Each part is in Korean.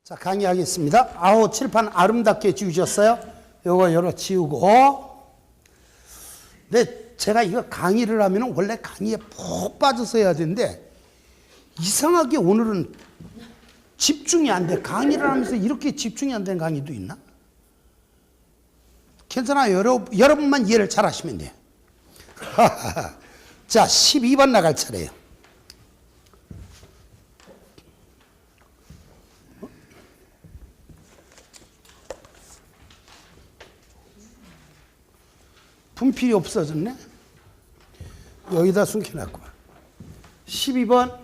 자, 강의하겠습니다. 아우, 칠판 아름답게 지우셨어요? 요거 열어 지우고. 근데 제가 이거 강의를 하면 원래 강의에 푹 빠져서 해야 되는데 이상하게 오늘은 집중이 안 돼. 강의를 하면서 이렇게 집중이 안 되는 강의도 있나? 괜찮아요. 여러분만 이해를 잘 하시면 돼요. 자, 12번 나갈 차례예요. 분필이 없어졌네? 여기다 숨겨놨고. 12번.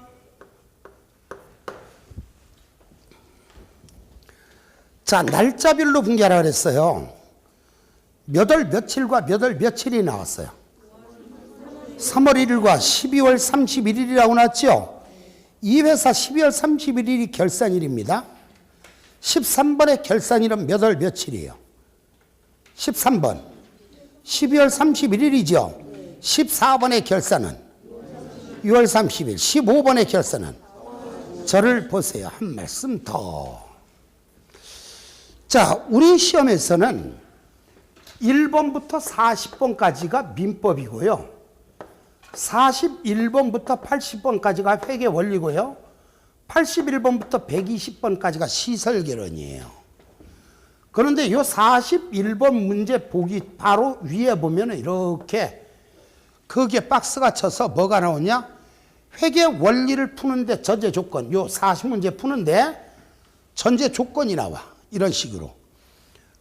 자, 날짜별로 분개하라 그랬어요. 몇 월 며칠과 몇 월 며칠이 나왔어요. 3월 1일과 12월 31일이라고 나왔죠. 이 회사 12월 31일이 결산일입니다. 13번의 결산일은 몇 월 며칠이에요? 13번. 12월 31일이죠. 14번의 결산은 6월 30일. 15번의 결산은 저를 보세요. 한 말씀 더. 자, 우리 시험에서는 1번부터 40번까지가 민법이고요. 41번부터 80번까지가 회계 원리고요. 81번부터 120번까지가 시설개론이에요. 그런데 이 41번 문제 보기 바로 위에 보면 이렇게 거기에 박스가 쳐서 뭐가 나오냐? 회계 원리를 푸는데 전제 조건, 요 40문제 푸는데 전제 조건이 나와. 이런 식으로.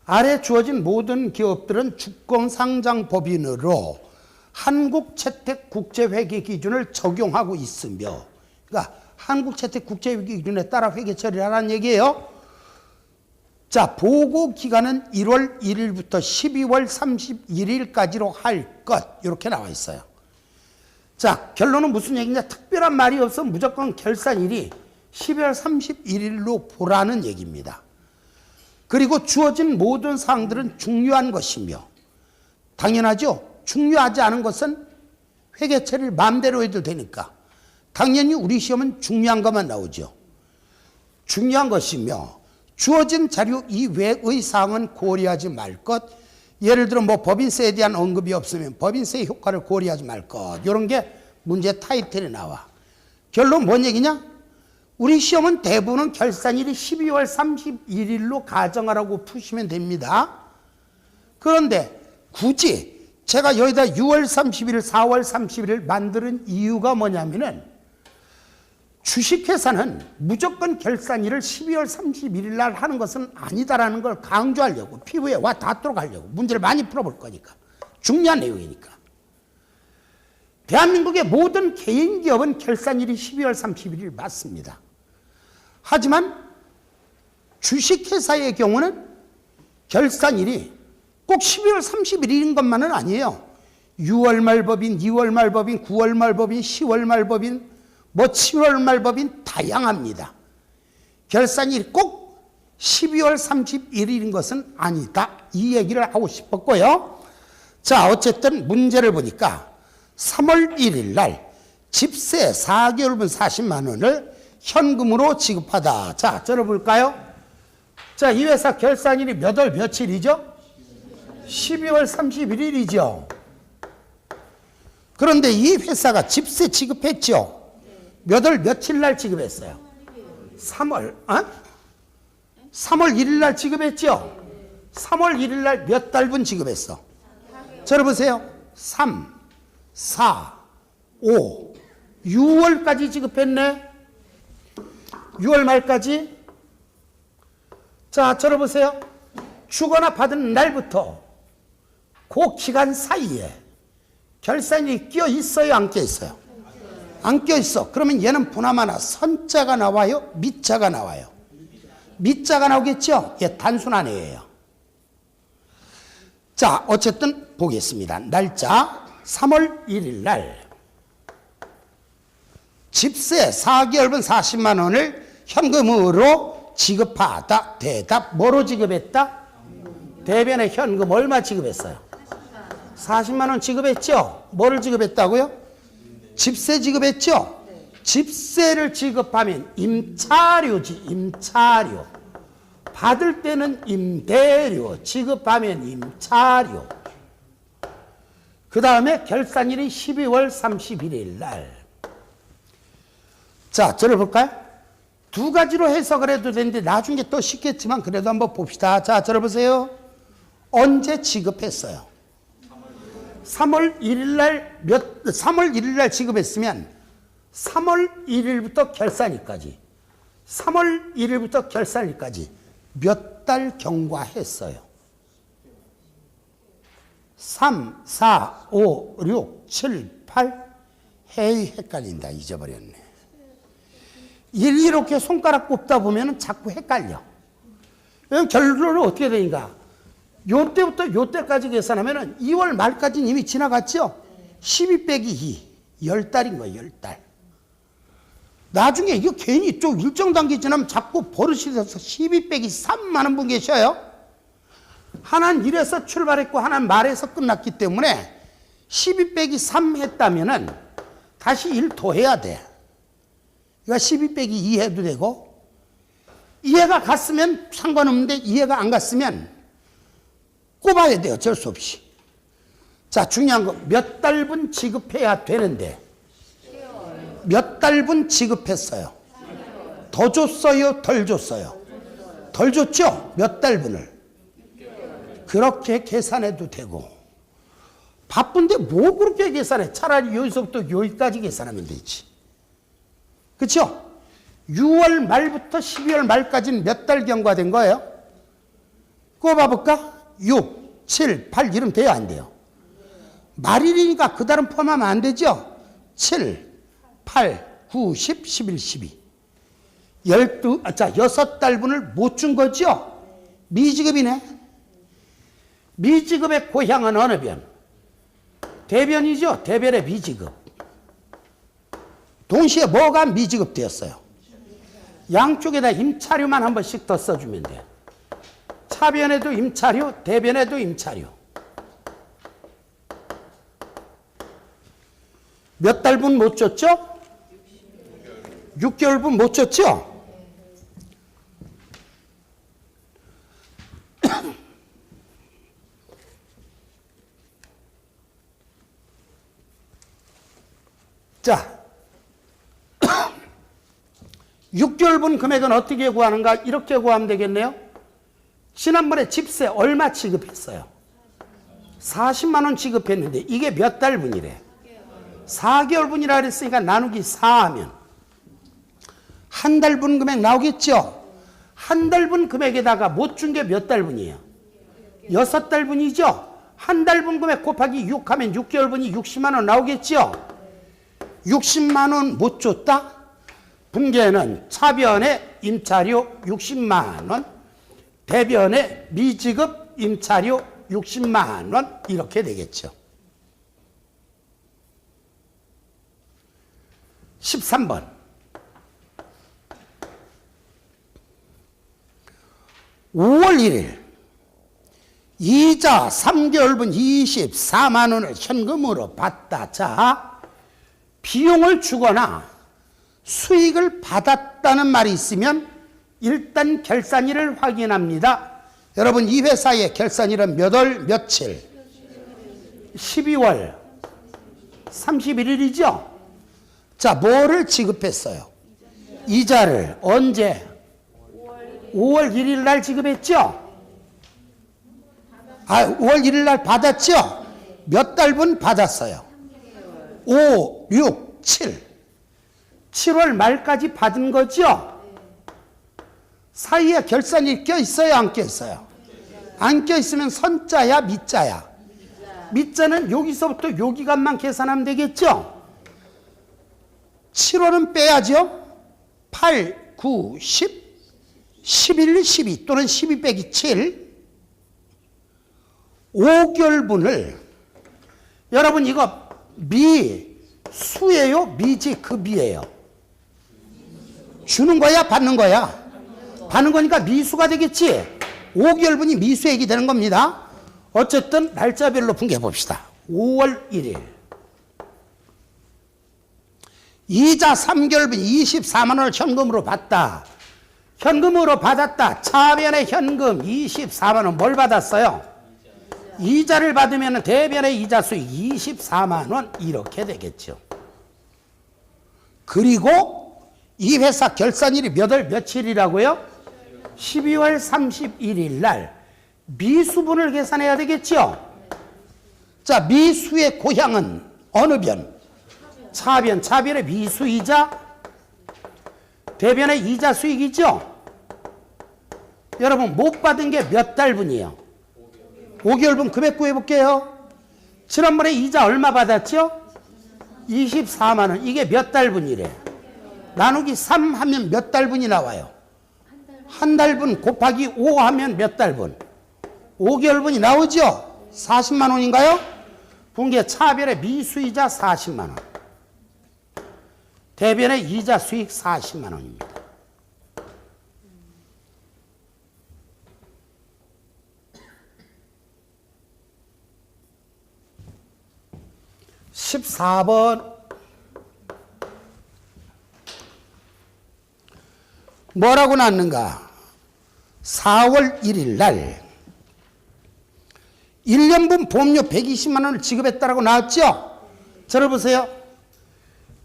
아래 주어진 모든 기업들은 주권상장법인으로 한국채택국제회계 기준을 적용하고 있으며, 그러니까 한국채택국제회계 기준에 따라 회계 처리를 하라는 얘기예요. 자, 보고 기간은 1월 1일부터 12월 31일까지로 할 것. 이렇게 나와 있어요. 자, 결론은 무슨 얘기냐? 특별한 말이 없어 무조건 결산일이 12월 31일로 보라는 얘기입니다. 그리고 주어진 모든 사항들은 중요한 것이며, 당연하죠. 중요하지 않은 것은 회계 처리를 마음대로 해도 되니까 당연히 우리 시험은 중요한 것만 나오죠. 중요한 것이며 주어진 자료 이외의 사항은 고려하지 말 것. 예를 들어 뭐 법인세에 대한 언급이 없으면 법인세의 효과를 고려하지 말 것. 이런 게 문제 타이틀에 나와. 결론 뭔 얘기냐? 우리 시험은 대부분은 결산일이 12월 31일로 가정하라고 푸시면 됩니다. 그런데 굳이 제가 여기다 6월 30일, 4월 30일을 만드는 이유가 뭐냐면은 주식회사는 무조건 결산일을 12월 31일 날 하는 것은 아니다라는 걸 강조하려고, 피부에 와 닿도록 하려고 문제를 많이 풀어볼 거니까. 중요한 내용이니까. 대한민국의 모든 개인 기업은 결산일이 12월 31일 맞습니다. 하지만 주식회사의 경우는 결산일이 꼭 12월 31일인 것만은 아니에요. 6월 말법인, 2월 말법인, 9월 말법인, 10월 말법인, 뭐 7월 말법인 다양합니다. 결산일이 꼭 12월 31일인 것은 아니다. 이 얘기를 하고 싶었고요. 자, 어쨌든 문제를 보니까 3월 1일 날 집세 4개월분 40만 원을 현금으로 지급하다. 자, 들어볼까요? 자, 이 회사 결산일이 몇 월 며칠이죠? 12월 31일이죠. 그런데 이 회사가 집세 지급했죠? 몇 월 며칠 날 지급했어요? 3월 1일 날 지급했죠? 3월 1일 날 몇 달분 지급했어? 들어보세요. 3, 4, 5, 6월까지 지급했네. 6월 말까지. 자, 들어보세요. 주거나 받은 날부터 그 기간 사이에 결산이 끼어 있어요, 안 끼어 있어요? 안 끼어 있어. 그러면 얘는 보나마나 선자가 나와요, 미자가 나와요? 미자가 나오겠죠? 얘 단순한 애예요. 자, 어쨌든 보겠습니다. 날짜 3월 1일 날 집세 4개월분 40만 원을 현금으로 지급하다. 대답, 뭐로 지급했다? 대변에 현금 얼마 지급했어요? 40만 원 지급했죠? 뭐를 지급했다고요? 집세 지급했죠? 집세를 지급하면 임차료지, 임차료. 받을 때는 임대료, 지급하면 임차료. 그 다음에 결산일이 12월 31일 날. 자, 들어볼까요? 두 가지로 해석을 해도 되는데 나중에 또 쉽겠지만 그래도 한번 봅시다. 자, 들어보세요. 언제 지급했어요? 3월 1일 날 지급했으면 3월 1일부터 결산일까지 3월 1일부터 결산일까지 몇 달 경과했어요? 3, 4, 5, 6, 7, 8. 헤이, 헷갈린다. 잊어버렸네. 이렇게 손가락 꼽다 보면 자꾸 헷갈려. 그럼 결론은 어떻게 되는가? 요때부터 요때까지 계산하면 2월 말까지는 이미 지나갔죠? 12 빼기 2, 10달인 거예요. 10달. 나중에 이거 괜히 좀 일정 단계 지나면 자꾸 버릇이 돼서 12 빼기 3 많은 분 계셔요. 하나는 1에서 출발했고 하나는 말에서 끝났기 때문에 12 빼기 3 했다면은 다시 1 더해야 돼. 그러니까 12 빼기 2 해도 되고, 이해가 갔으면 상관없는데 이해가 안 갔으면 꼽아야 돼요. 어쩔 수 없이. 자, 중요한 거 몇 달분 지급해야 되는데 몇 달분 지급했어요? 더 줬어요? 덜 줬어요? 덜 줬죠? 몇 달분을? 그렇게 계산해도 되고. 바쁜데 뭐 그렇게 계산해? 차라리 여기서부터 여기까지 계산하면 되지. 그렇죠? 6월 말부터 12월 말까지는 몇 달 경과된 거예요? 꼽아볼까? 6, 7, 8 이러면 돼요? 안 돼요? 말일이니까 그 달은 포함하면 안 되죠? 7, 8, 9, 10, 11, 12. 6달분을 못 준 거죠? 미지급이네. 미지급의 고향은 어느 변? 대변이죠? 대변의 미지급. 동시에 뭐가 미지급되었어요? 양쪽에다 임차료만 한 번씩 더 써주면 돼. 차변에도 임차료, 대변에도 임차료. 몇 달분 못 줬죠? 6개월분 못 줬죠? 자, 6개월분 금액은 어떻게 구하는가? 이렇게 구하면 되겠네요. 지난번에 집세 얼마 지급했어요? 40만 원 지급했는데 이게 몇 달분이래? 4개월분이라 그랬으니까 나누기 4하면 한 달분 금액 나오겠죠? 한 달분 금액에다가 못 준 게 몇 달분이에요? 6달분이죠? 한 달분 금액 곱하기 6 하면 6개월분이 60만 원 나오겠죠? 60만 원 못 줬다? 분계는 차변의 임차료 60만 원, 대변의 미지급 임차료 60만 원 이렇게 되겠죠. 13번. (5월 1일) 이자 3개월분 24만 원을 현금으로 받다. 자, 비용을 주거나 수익을 받았다는 말이 있으면 일단 결산일을 확인합니다. 여러분, 이 회사의 결산일은 몇 월 며칠? 12월 31일이죠? 자, 뭐를 지급했어요? 이자를 언제? 5월 1일 날 지급했죠? 5월 1일 날 받았죠? 몇 달분 받았어요? 5, 6, 7. 7월 말까지 받은 거죠? 사이에 결산이 껴있어요? 안 껴있어요? 안 껴있으면 선자야? 밑자야? 밑자는 여기서부터 요 기간만 계산하면 되겠죠? 7월은 빼야죠? 8, 9, 10, 11, 12 또는 12 빼기 7. 5개월분을 여러분 이거 미수예요? 미지급이에요? 주는 거야? 받는 거야? 받는 거니까 미수가 되겠지? 5개월분이 미수액이 되는 겁니다. 어쨌든 날짜별로 분개해 봅시다. 5월 1일 이자 3개월분 24만 원을 현금으로 받다. 현금으로 받았다. 차변의 현금 24만 원. 뭘 받았어요? 이자를 받으면 대변의 이자 수익 24만 원 이렇게 되겠죠. 그리고 이 회사 결산일이 몇 월 며칠이라고요? 12월 31일 날 미수분을 계산해야 되겠죠. 자, 미수의 고향은 어느 변? 차변. 차변의 미수이자 대변의 이자 수익이죠. 여러분 못 받은 게 몇 달분이에요? 5개월분 금액 구해볼게요. 지난번에 이자 얼마 받았죠? 24만 원. 이게 몇 달분이래? 나누기 3 하면 몇 달분이 나와요? 한 달분 곱하기 5 하면 몇 달분? 5개월분이 나오죠? 40만 원인가요? 분기의 차변의 미수이자 40만 원. 대변의 이자 수익 40만 원입니다. (14번) 뭐라고 났는가? 4월 1일 날 1년분 보험료 120만 원을 지급했다라고 나왔죠? 저를 보세요.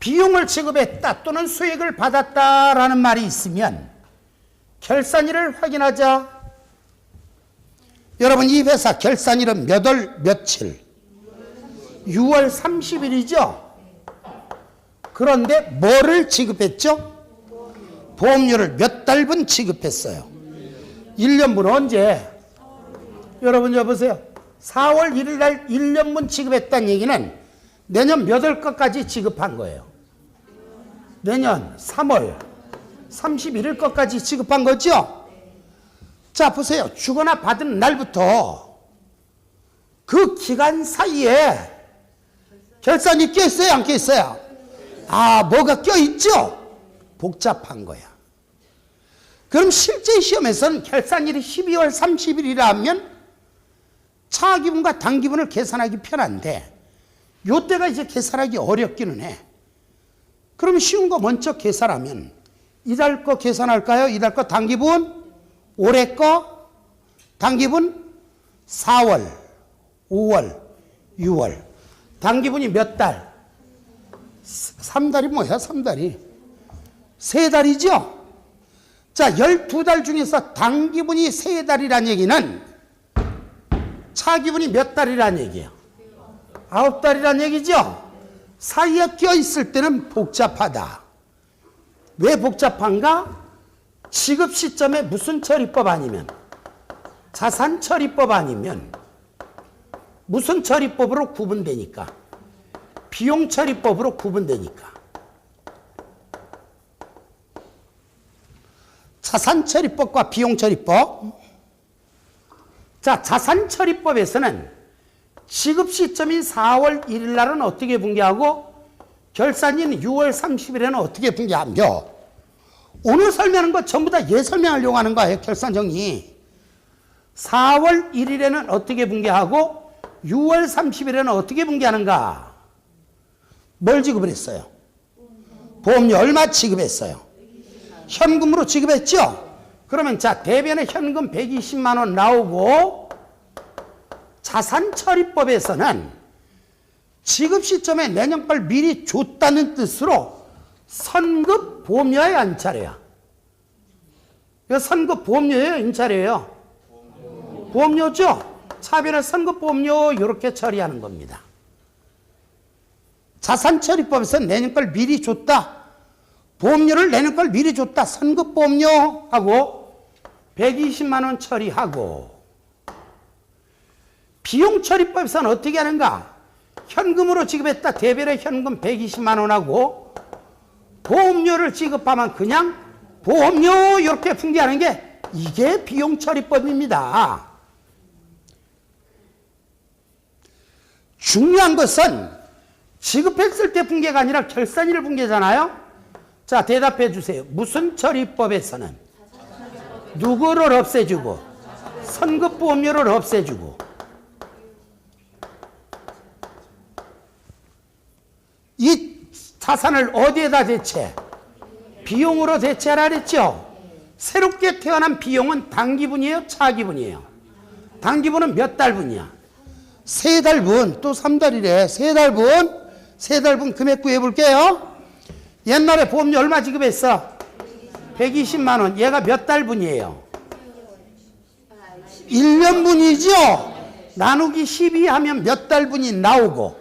비용을 지급했다 또는 수익을 받았다라는 말이 있으면 결산일을 확인하자. 여러분 이 회사 결산일은 몇 월 며칠? 6월 30일이죠? 그런데 뭐를 지급했죠? 보험료를 몇 달분 지급했어요? 1년분 언제? 여러분 여보세요. 4월 1일 날 1년분 지급했다는 얘기는 내년 몇 월 것까지 지급한 거예요. 내년 3월 31일 것까지 지급한 거죠? 자 보세요. 주거나 받은 날부터 그 기간 사이에 결산이 껴있어요? 안 껴있어요? 아, 뭐가 껴있죠? 복잡한 거야. 그럼 실제 시험에서는 결산일이 12월 30일이라 하면 차기분과 단기분을 계산하기 편한데 요때가 이제 계산하기 어렵기는 해. 그럼 쉬운 거 먼저 계산하면 이달 거 계산할까요? 이달 거 단기분? 올해 거 단기분? 4월, 5월, 6월. 단기분이 몇 달? 3달이 뭐야? 3달이 3달이죠? 자, 12달 중에서 단기분이 3달이란 얘기는 차기분이 몇 달이란 얘기예요? 9달이란 얘기죠? 사이에 껴있을 때는 복잡하다. 왜 복잡한가? 지급 시점에 무슨 처리법 아니면 자산 처리법 아니면 무슨 처리법으로 구분되니까 비용 처리법으로 구분되니까 자산 처리법과 비용 처리법. 자, 자산 처리법에서는 지급 시점인 4월 1일 날은 어떻게 분기하고 결산인 6월 30일에는 어떻게 분기하며 오늘 설명하는 거 전부 다 얘 설명하려고 하는 거예요. 결산 정리. 4월 1일에는 어떻게 분기하고 6월 30일에는 어떻게 분기하는가? 뭘 지급을 했어요? 보험료 얼마 지급했어요? 현금으로 지급했죠? 그러면 자, 대변에 현금 120만 원 나오고 자산처리법에서는 지급 시점에 내년 걸 미리 줬다는 뜻으로 선급 보험료에 안 차려요. 이거 선급 보험료예요? 인차려요? 보험료죠? 차변의 선급 보험료 이렇게 처리하는 겁니다. 자산처리법에서는 내년 걸 미리 줬다. 보험료를 내는 걸 미리 줬다. 선급 보험료하고 120만 원 처리하고 비용 처리법에서는 어떻게 하는가? 현금으로 지급했다. 대변의 현금 120만 원하고 보험료를 지급하면 그냥 보험료 이렇게 분기하는 게 이게 비용 처리법입니다. 중요한 것은 지급했을 때 분기가 아니라 결산일 분기잖아요. 자, 대답해 주세요. 무슨 처리법에서는 누구를 없애주고 선급보험료를 없애주고 이 자산을 어디에다 대체? 비용으로 대체하라 그랬죠? 새롭게 태어난 비용은 단기분이에요? 차기분이에요? 단기분은 몇 달분이야? 3달분. 또 3달이래. 3달분. 3달분 금액 구해볼게요. 옛날에 보험료 얼마 지급했어? 120만 원. 얘가 몇 달분이에요? 1년분이죠? 나누기 12 하면 몇 달분이 나오고,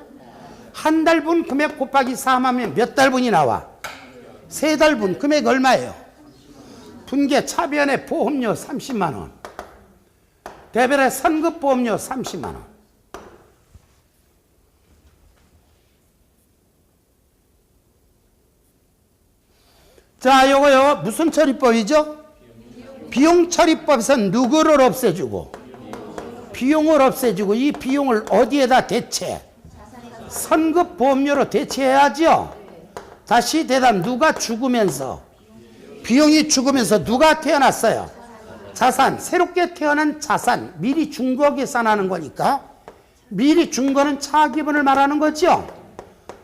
한 달분 금액 곱하기 3 하면 몇 달분이 나와? 3달분. 금액 얼마예요? 분계 차변의 보험료 30만 원. 대별의 선급보험료 30만 원. 자, 요거요. 무슨 처리법이죠? 비용처리법에서 누구를 없애주고? 비용을 없애주고, 이 비용을 어디에다 대체? 선급보험료로 대체해야죠. 다시 대답. 누가 죽으면서? 비용이 죽으면서 누가 태어났어요? 자산. 새롭게 태어난 자산. 미리 준 거 계산하는 거니까 미리 준 거는 차기분을 말하는 거죠.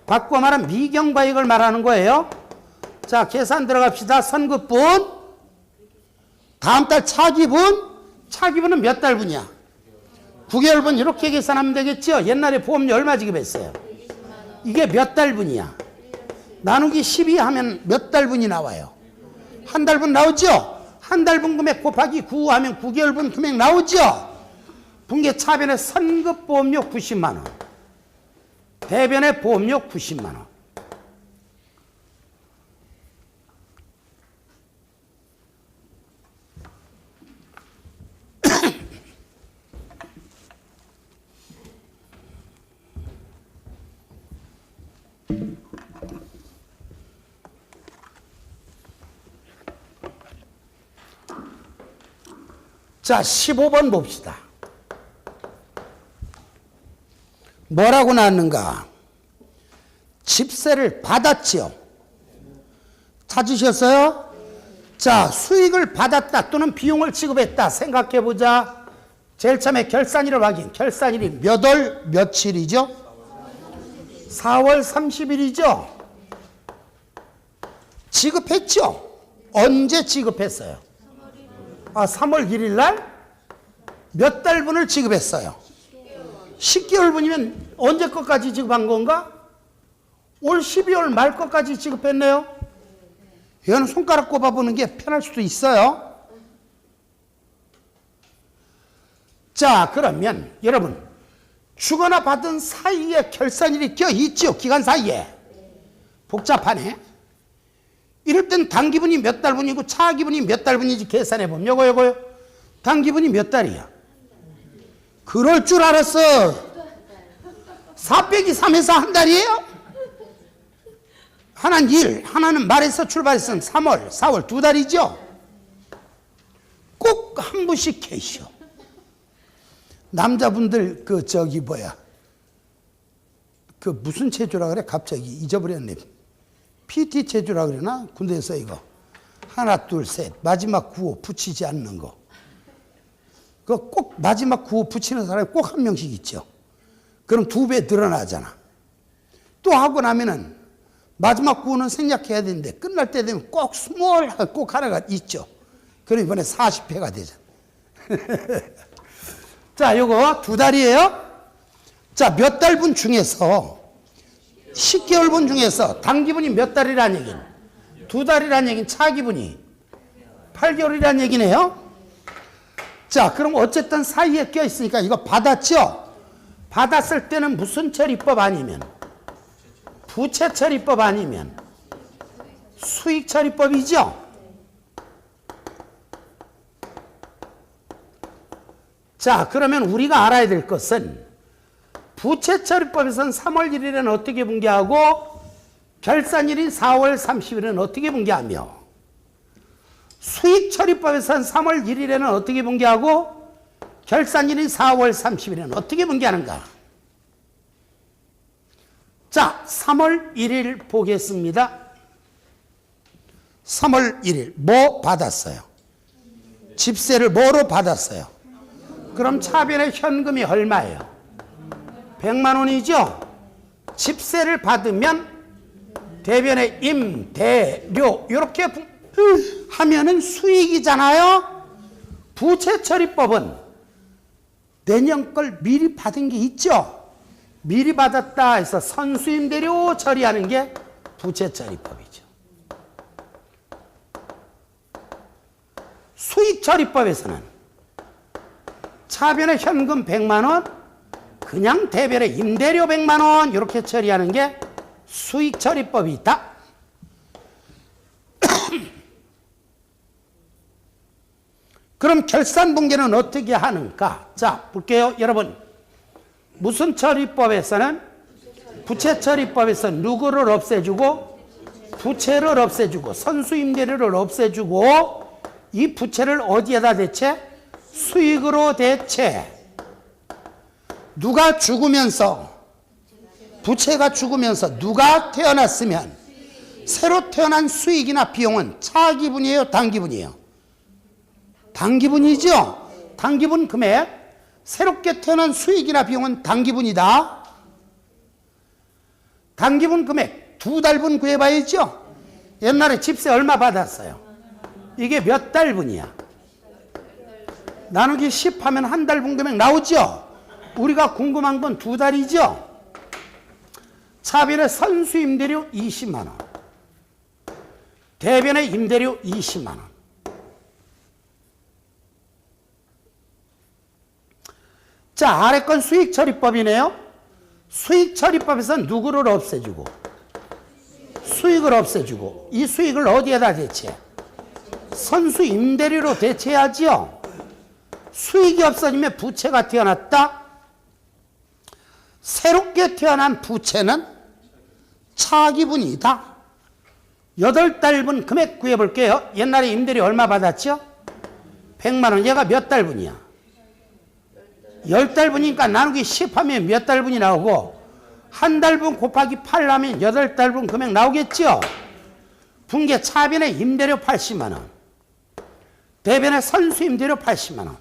바꿔 말하면 미경과액을 말하는 거예요. 자, 계산 들어갑시다. 선급분. 다음 달 차기분. 차기분은 몇 달분이야? 9개월분. 이렇게 계산하면 되겠죠. 옛날에 보험료 얼마 지급했어요? 이게 몇 달분이야? 나누기 12 하면 몇 달분이 나와요? 한 달분 나오죠? 한 달분 금액 곱하기 9 하면 9개월분 금액 나오죠? 분계 차변의 선급보험료 90만 원. 대변의 보험료 90만 원. 자, 15번 봅시다. 뭐라고 나왔는가? 집세를 받았지요. 찾으셨어요? 자, 수익을 받았다 또는 비용을 지급했다. 생각해보자. 제일 처음에 결산일을 확인. 결산일이 몇 월 며칠이죠? 4월 30일이죠? 지급했죠? 언제 지급했어요? 3월 1일 날? 몇 달분을 지급했어요? 10개월분이면 언제 것까지 지급한 건가? 올 12월 말 것까지 지급했네요. 이거는 손가락 꼽아보는 게 편할 수도 있어요. 자, 그러면 여러분 주거나 받은 사이에 결산일이 껴있죠. 기간 사이에. 복잡하네. 이럴 땐 단기분이 몇 달분이고 차기분이 몇 달분인지 계산해보면 요거요. 단기분이 몇 달이야? 그럴 줄 알았어. 4 빼기 3에서 한 달이에요? 하나는 1, 하나는 말에서 출발했으면 3월, 4월 2달이죠? 꼭 한 분씩 계셔. 남자분들 무슨 체조라 그래? 갑자기 잊어버렸네. PT 체조라 그러나? 군대에서 이거 하나 둘 셋 마지막 구호 붙이지 않는 거. 그 꼭 마지막 구호 붙이는 사람이 꼭 한 명씩 있죠. 그럼 2배 늘어나잖아. 또 하고 나면은 마지막 구호는 생략해야 되는데 끝날 때 되면 꼭 스몰 꼭 하나가 있죠. 그럼 이번에 40회가 되잖아. 자, 요거 2달이에요. 자, 몇 달분 중에서 10개월분 중에서 단기분이 몇 달이란 얘기는? 2달이란 얘기는 차기분이 8개월이란 얘기네요. 자, 그럼 어쨌든 사이에 껴있으니까 이거 받았죠? 받았을 때는 무슨 처리법 아니면? 부채처리법 아니면? 수익처리법이죠? 자, 그러면 우리가 알아야 될 것은 부채처리법에서는 3월 1일에는 어떻게 분개하고 결산일인 4월 30일에는 어떻게 분개하며 수익처리법에서는 3월 1일에는 어떻게 분개하고 결산일인 4월 30일에는 어떻게 분개하는가? 자, 3월 1일 보겠습니다. 3월 1일 뭐 받았어요? 집세를 뭐로 받았어요? 그럼 차변의 현금이 얼마예요? 100만 원이죠? 집세를 받으면 대변의 임대료 이렇게 하면은 수익이잖아요. 부채처리법은 내년 걸 미리 받은 게 있죠. 미리 받았다 해서 선수임대료 처리하는 게 부채처리법이죠. 수익처리법에서는 차변에 현금 100만 원, 그냥 대변에 임대료 100만 원 이렇게 처리하는 게 수익처리법이 있다. 그럼 결산분계는 어떻게 하는가? 자, 볼게요. 여러분, 무슨 처리법에서는 부채처리법에서 누구를 없애주고 부채를 없애주고 선수임대료를 없애주고 이 부채를 어디에다 대체? 수익으로 대체. 누가 죽으면서 부채가 죽으면서 누가 태어났으면 새로 태어난 수익이나 비용은 차기분이에요? 단기분이에요? 단기분이죠. 단기분 금액, 새롭게 태어난 수익이나 비용은 단기분이다. 단기분 금액 2달분 구해봐야죠. 옛날에 집세 얼마 받았어요? 이게 몇 달분이야? 나누기 10 하면 한 달분 금액 나오죠. 우리가 궁금한 건 2달이죠. 차변의 선수임대료 20만 원, 대변의 임대료 20만 원. 자, 아래 건 수익처리법이네요. 수익처리법에서 누구를 없애주고 수익을 없애주고 이 수익을 어디에다 대체? 선수임대료로 대체해야지요. 수익이 없어지면 부채가 태어났다. 새롭게 태어난 부채는 차기분이다. 8달분 금액 구해볼게요. 옛날에 임대료 얼마 받았죠? 100만 원. 얘가 몇 달분이야? 10달분이니까 나누기 10 하면 몇 달분이 나오고 한 달분 곱하기 8 하면 8달분 금액 나오겠죠? 분계 차변의 임대료 80만 원, 대변의 선수임대료 80만 원.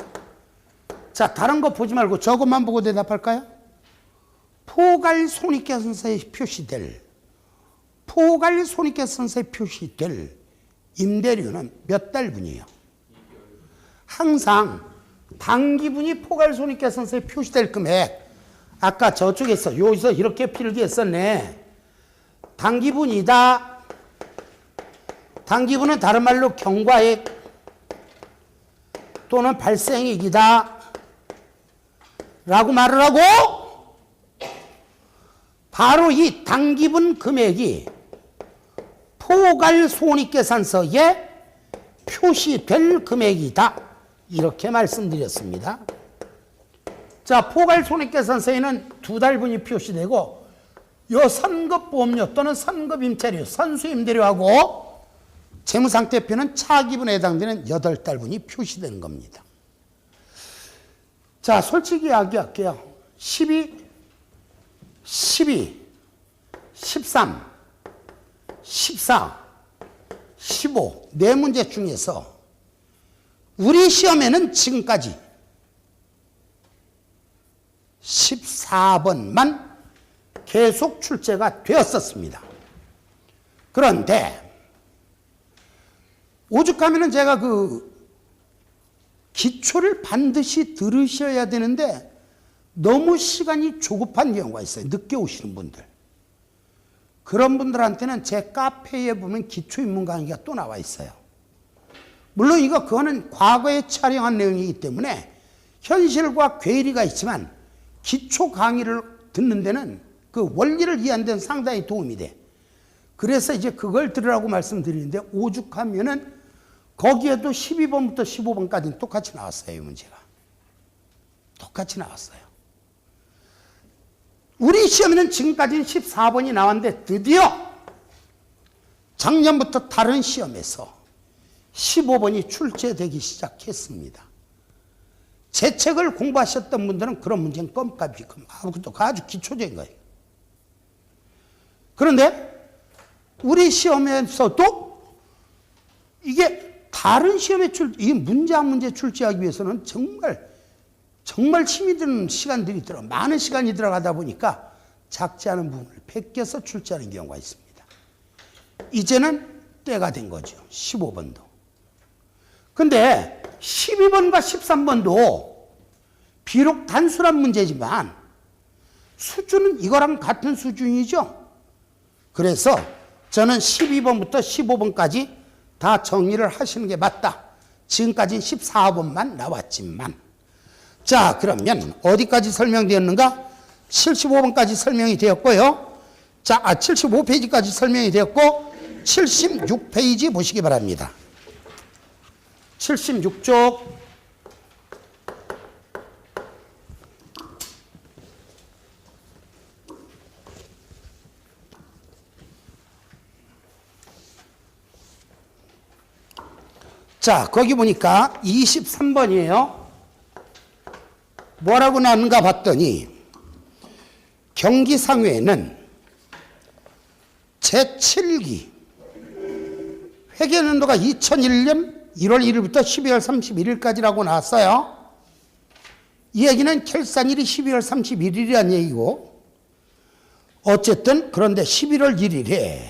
자, 다른 거 보지 말고 저것만 보고 대답할까요? 포괄손익계산서에 표시될 임대료는 몇 달분이에요? 항상 단기분이 포괄손익계산서에 표시될 금액. 아까 저쪽에서 여기서 이렇게 필기했었네. 단기분이다. 단기분은 다른 말로 경과액 또는 발생액이다 라고 말을 하고, 바로 이 단기분 금액이 포괄손익계산서에 표시될 금액이다 이렇게 말씀드렸습니다. 자, 포괄손익계산서에는 2달분이 표시되고 요 선급보험료 또는 선급임차료, 선수임대료하고 재무상태표는 차기분에 해당되는 8달분이 표시되는 겁니다. 자, 솔직히 이야기할게요. 12, 13, 14, 15 네 문제 중에서 우리 시험에는 지금까지 14번만 계속 출제가 되었었습니다. 그런데 오죽하면은 제가 그 기초를 반드시 들으셔야 되는데 너무 시간이 조급한 경우가 있어요. 늦게 오시는 분들. 그런 분들한테는 제 카페에 보면 기초인문 강의가 또 나와 있어요. 물론 그거는 과거에 촬영한 내용이기 때문에 현실과 괴리가 있지만 기초 강의를 듣는 데는 그 원리를 이해하는 데는 상당히 도움이 돼. 그래서 이제 그걸 들으라고 말씀드리는데 오죽하면은 거기에도 12번부터 15번까지는 똑같이 나왔어요. 이 문제가. 똑같이 나왔어요. 우리 시험에는 지금까지는 14번이 나왔는데 드디어 작년부터 다른 시험에서 15번이 출제되기 시작했습니다. 제 책을 공부하셨던 분들은 그런 문제는 껌값이 아주 기초적인 거예요. 그런데 우리 시험에서도 이게 다른 시험에 이 문제 한 문제 출제하기 위해서는 정말 힘이 드는 시간들이 많은 시간이 들어가다 보니까 작지 않은 부분을 베껴서 출제하는 경우가 있습니다. 이제는 10대가 된 거죠. 15번도. 근데 12번과 13번도 비록 단순한 문제지만 수준은 이거랑 같은 수준이죠. 그래서 저는 12번부터 15번까지 다 정리를 하시는 게 맞다. 지금까지는 14번만 나왔지만. 자, 그러면 어디까지 설명되었는가? 75번까지 설명이 되었고요. 자, 75페이지까지 설명이 되었고 76페이지 보시기 바랍니다. 76쪽. 자, 거기 보니까 23번이에요. 뭐라고 나왔는가 봤더니 경기상회는 제7기 회계연도가 2001년 1월 1일부터 12월 31일까지라고 나왔어요. 이 얘기는 결산일이 12월 31일이라는 얘기고, 어쨌든 그런데 11월 1일에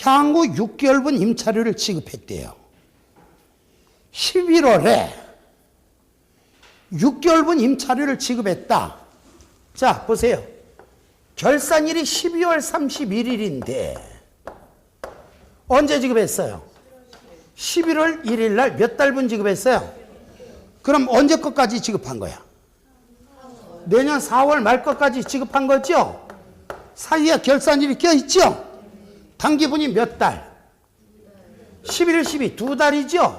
향후 6개월분 임차료를 지급했대요. 11월에 6개월분 임차료를 지급했다. 자, 보세요. 결산일이 12월 31일인데 언제 지급했어요? 11월 1일 날 몇 달분 지급했어요? 그럼 언제 것까지 지급한 거야? 내년 4월 말 것까지 지급한 거죠? 사이에 결산일이 껴있죠? 단기분이 몇 달? 11일, 12, 2달이죠?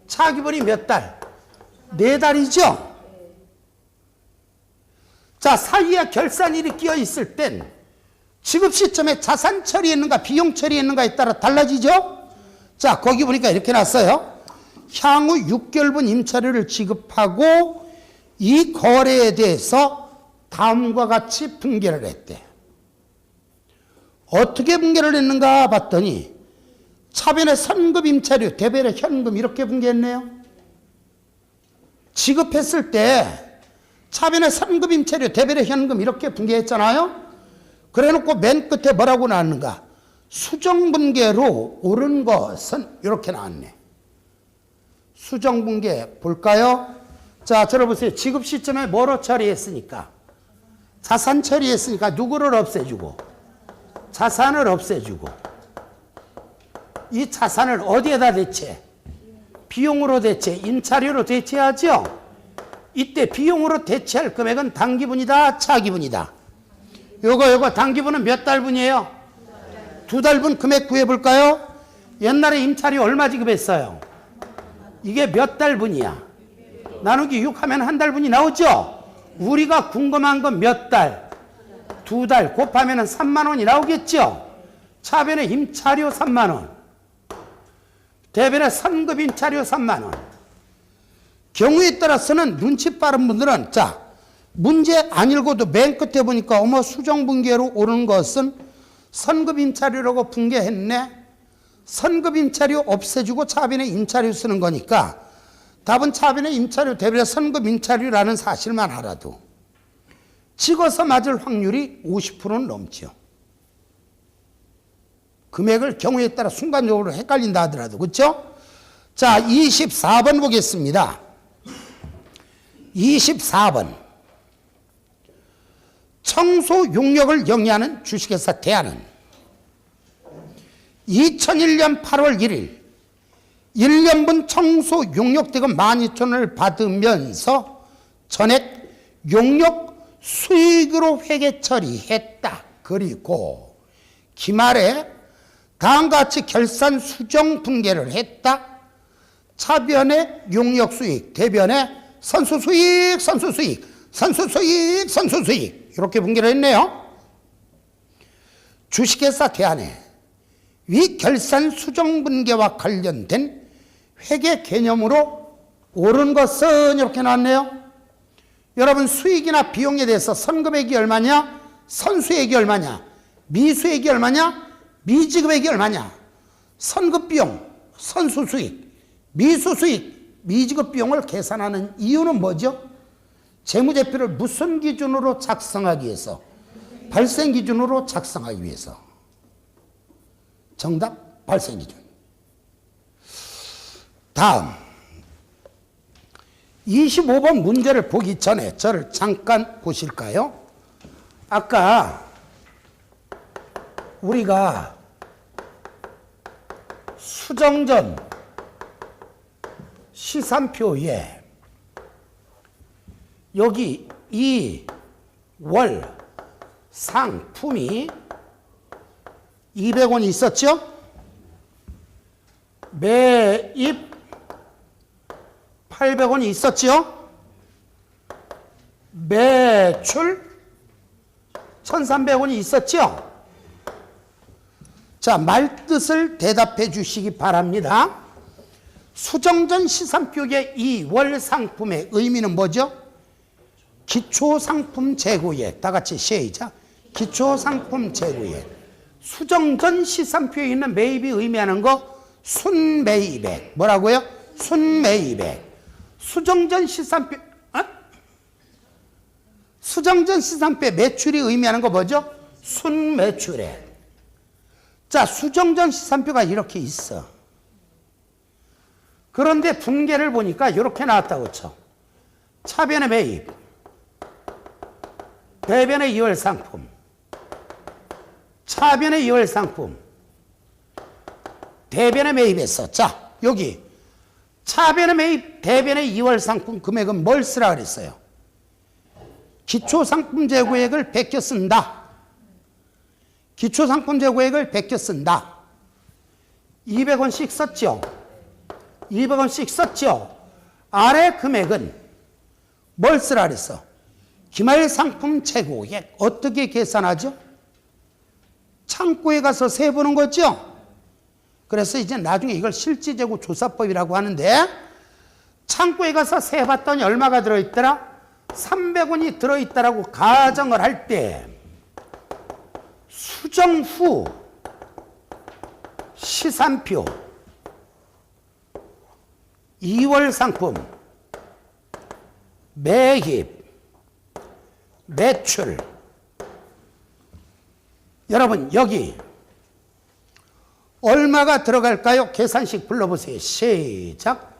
차기분이 몇 달? 4달이죠? 자, 사이에 결산일이 끼어있을 땐 지급 시점에 자산 처리했는가 비용 처리했는가에 따라 달라지죠? 자, 거기 보니까 이렇게 났어요. 향후 6개월분 임차료를 지급하고 이 거래에 대해서 다음과 같이 분개를 했대. 어떻게 분개를 했는가 봤더니 차변의 선급 임차료, 대변의 현금 이렇게 분개했네요. 지급했을 때 차변의 선급 임차료, 대변의 현금 이렇게 분개했잖아요. 그래놓고 맨 끝에 뭐라고 나왔는가? 수정분개로 옳은 것은 이렇게 나왔네. 수정분개 볼까요? 자, 들어보세요. 지급 시점에 뭐로 처리했으니까? 자산 처리했으니까 누구를 없애주고? 자산을 없애주고. 이 자산을 어디에다 대체? 비용으로 대체, 임차료로 대체하죠? 이때 비용으로 대체할 금액은 단기분이다, 차기분이다? 요거 단기분은 몇 달분이에요? 2달분 금액 구해볼까요? 옛날에 임차료 얼마 지급했어요? 이게 몇 달분이야? 나누기 6 하면 한 달분이 나오죠? 우리가 궁금한 건 몇 달? 2달 곱하면 3만 원이 나오겠죠? 차변의 임차료 3만 원, 대변의 선급 임차료 3만 원. 경우에 따라서는 눈치 빠른 분들은 자, 문제 안 읽어도 맨 끝에 보니까 어머 수정분개로 옳은 것은 선급 임차료라고 분개했네. 선급 임차료 없애주고 차변의 임차료 쓰는 거니까 답은 차변의 임차료 대변의 선급 임차료라는 사실만 알아도 찍어서 맞을 확률이 50%는 넘죠. 금액을 경우에 따라 순간적으로 헷갈린다 하더라도. 그렇죠? 자, 24번 보겠습니다. 24번. 청소 용역을 영위하는 주식회사 대한은 2001년 8월 1일 1년분 청소 용역대금 12,000원을 받으면서 전액 용역 수익으로 회계 처리했다. 그리고 기말에 다음과 같이 결산 수정 분개를 했다. 차변의 용역 수익, 대변의 선수 수익, 선수 수익, 선수 수익, 선수 수익 이렇게 분개를 했네요. 주식회사 대한에 위 결산 수정 분개와 관련된 회계 개념으로 옳은 것은 이렇게 나왔네요. 여러분 수익이나 비용에 대해서 선급액이 얼마냐, 선수액이 얼마냐, 미수액이 얼마냐, 미지급액이 얼마냐, 선급비용, 선수수익, 미수수익, 미지급비용을 계산하는 이유는 뭐죠? 재무제표를 무슨 기준으로 작성하기 위해서? 발생 기준으로 작성하기 위해서. 정답 발생기준. 다음 25번 문제를 보기 전에 저를 잠깐 보실까요? 아까 우리가 수정전 시산표에 여기 이 월 상품이 200원이 있었죠? 매입 800원이 있었죠? 매출 1300원이 있었죠? 자, 말뜻을 대답해 주시기 바랍니다. 수정전 시산표의 이 월 상품의 의미는 뭐죠? 기초상품 재고액. 다 같이 시작. 기초상품 재고액. 수정전 시산표에 있는 매입이 의미하는 거 순매입액. 뭐라고요? 순매입액. 수정전 시산표, 수정전 시산표의 매출이 의미하는 거 뭐죠? 순매출액. 자, 수정전 시산표가 이렇게 있어. 그런데 분계를 보니까 이렇게 나왔다고 쳐. 차변의 매입, 대변의 2월 상품, 차변의 2월 상품, 대변의 매입에서, 자, 여기 차변의 매입, 대변의 2월 상품 금액은 뭘 쓰라 그랬어요? 기초상품 재고액을 베껴 쓴다. 기초상품 재고액을 베껴 쓴다. 200원씩 썼죠? 200원씩 썼죠? 아래 금액은 뭘 쓰라 그랬어? 기말상품 재고액. 어떻게 계산하죠? 창고에 가서 세보는 거죠? 그래서 이제 나중에 이걸 실지재고 조사법이라고 하는데, 창고에 가서 세봤더니 얼마가 들어있더라? 300원이 들어있다라고 가정을 할 때, 수정 후 시산표 2월 상품 매입 매출, 여러분 여기 얼마가 들어갈까요? 계산식 불러보세요. 시작.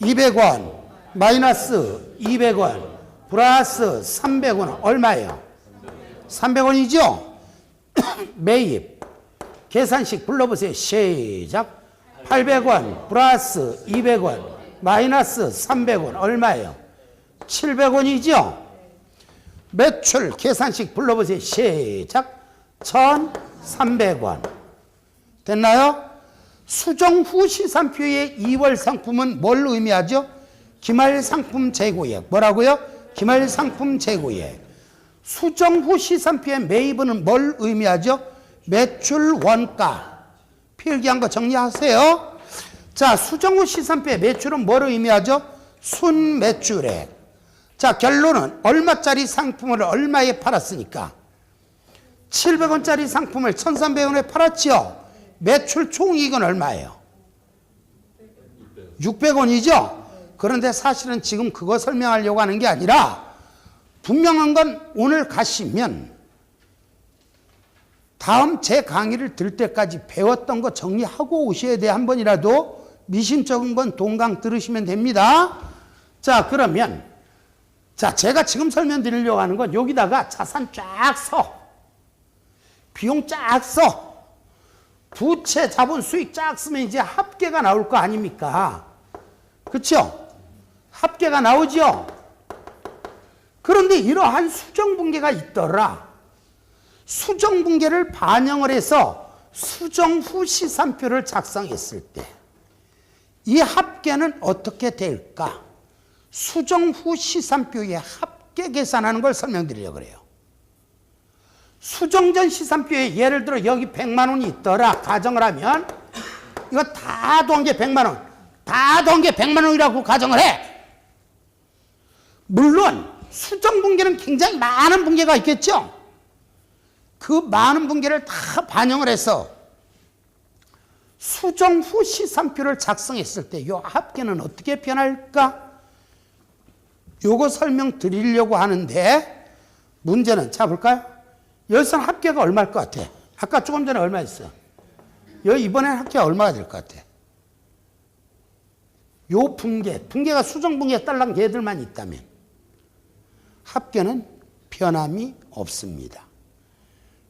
200원 마이너스 200원 플러스 300원 얼마예요? 300원이죠? 매입 계산식 불러보세요. 시작. 800원 플러스 200원 마이너스 300원 얼마예요? 700원이죠? 매출 계산식 불러보세요. 시작. 1300원. 됐나요? 수정 후 시산표의 2월 상품은 뭘 의미하죠? 기말 상품 재고액. 뭐라고요? 기말 상품 재고액. 수정 후 시산표의 매입은 뭘 의미하죠? 매출 원가. 필기한 거 정리하세요. 자, 수정 후 시산표의 매출은 뭘 의미하죠? 순매출액. 자, 결론은 얼마짜리 상품을 얼마에 팔았으니까 700원짜리 상품을 1300원에 팔았죠. 매출 총이익은 얼마예요? 600원이죠. 그런데 사실은 지금 그거 설명하려고 하는 게 아니라, 분명한 건 오늘 가시면 다음 제 강의를 들 때까지 배웠던 거 정리하고 오셔야 돼. 한 번이라도 미심쩍은 건 동강 들으시면 됩니다. 자, 그러면 자, 제가 지금 설명드리려고 하는 건 여기다가 자산 쫙 써. 비용 쫙 써. 부채, 자본, 수익 쫙 쓰면 이제 합계가 나올 거 아닙니까? 그렇죠? 합계가 나오죠? 그런데 이러한 수정분계가 있더라. 수정분계를 반영을 해서 수정 후 시산표를 작성했을 때 이 합계는 어떻게 될까? 수정 후 시산표의 합계 계산하는 걸 설명드리려고 그래요. 수정 전 시산표에 예를 들어 여기 100만 원이 있더라 가정을 하면, 이거 다 더한 게 100만 원, 다 더한 게 100만 원이라고 가정을 해. 물론 수정 분계는 굉장히 많은 분계가 있겠죠. 그 많은 분계를 다 반영을 해서 수정 후 시산표를 작성했을 때 이 합계는 어떻게 변할까? 요거 설명드리려고 하는데, 문제는 자 볼까요? 여기서 합계가 얼마일 것 같아? 아까 조금 전에 얼마 했어요? 여기 이번에 합계가 얼마가 될 것 같아? 요 분계가 수정분계에 딸랑 걔들만 있다면 합계는 변함이 없습니다.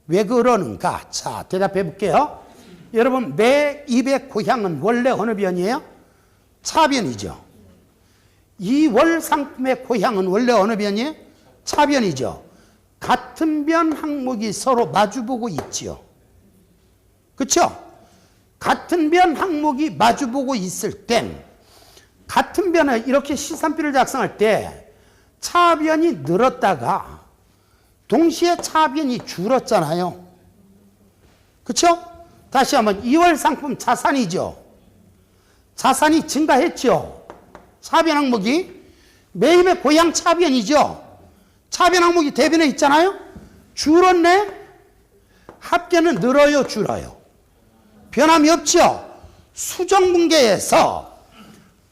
왜 그러는가? 자, 대답해 볼게요. 여러분, 내 입의 고향은 원래 어느 변이에요? 차변이죠. 이 월상품의 고향은 원래 어느 변이에요? 차변이죠. 같은 변 항목이 서로 마주보고 있지요. 그렇죠? 같은 변 항목이 마주보고 있을 땐 같은 변을 이렇게 시산표를 작성할 때 차변이 늘었다가 동시에 차변이 줄었잖아요. 그렇죠? 다시 한번 2월 상품 자산이죠. 자산이 증가했죠. 차변 항목이 매입의 고향 차변이죠. 차변 항목이 대변에 있잖아요. 줄었네. 합계는 늘어요, 줄어요? 변함이 없죠. 수정분계에서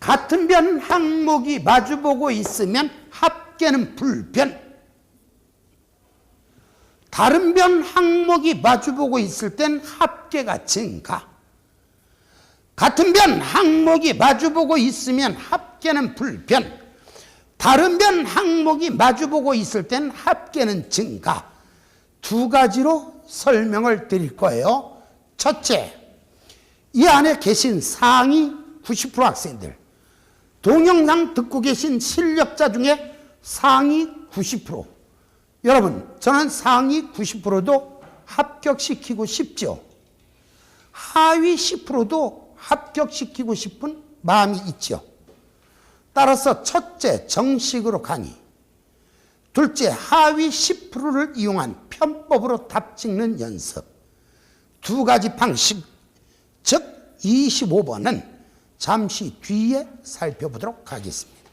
같은 변 항목이 마주보고 있으면 합계는 불변. 다른 변 항목이 마주보고 있을 땐 합계가 증가. 같은 변 항목이 마주보고 있으면 합계는 불변. 다른 변 항목이 마주보고 있을 땐 합계는 증가. 두 가지로 설명을 드릴 거예요. 첫째, 이 안에 계신 상위 90% 학생들, 동영상 듣고 계신 실력자 중에 상위 90%, 여러분, 저는 상위 90%도 합격시키고 싶죠. 하위 10%도 합격시키고 싶은 마음이 있죠. 따라서 첫째, 정식으로 강의. 둘째, 하위 10%를 이용한 편법으로 답 찍는 연습. 두 가지 방식, 즉 25번은 잠시 뒤에 살펴보도록 하겠습니다.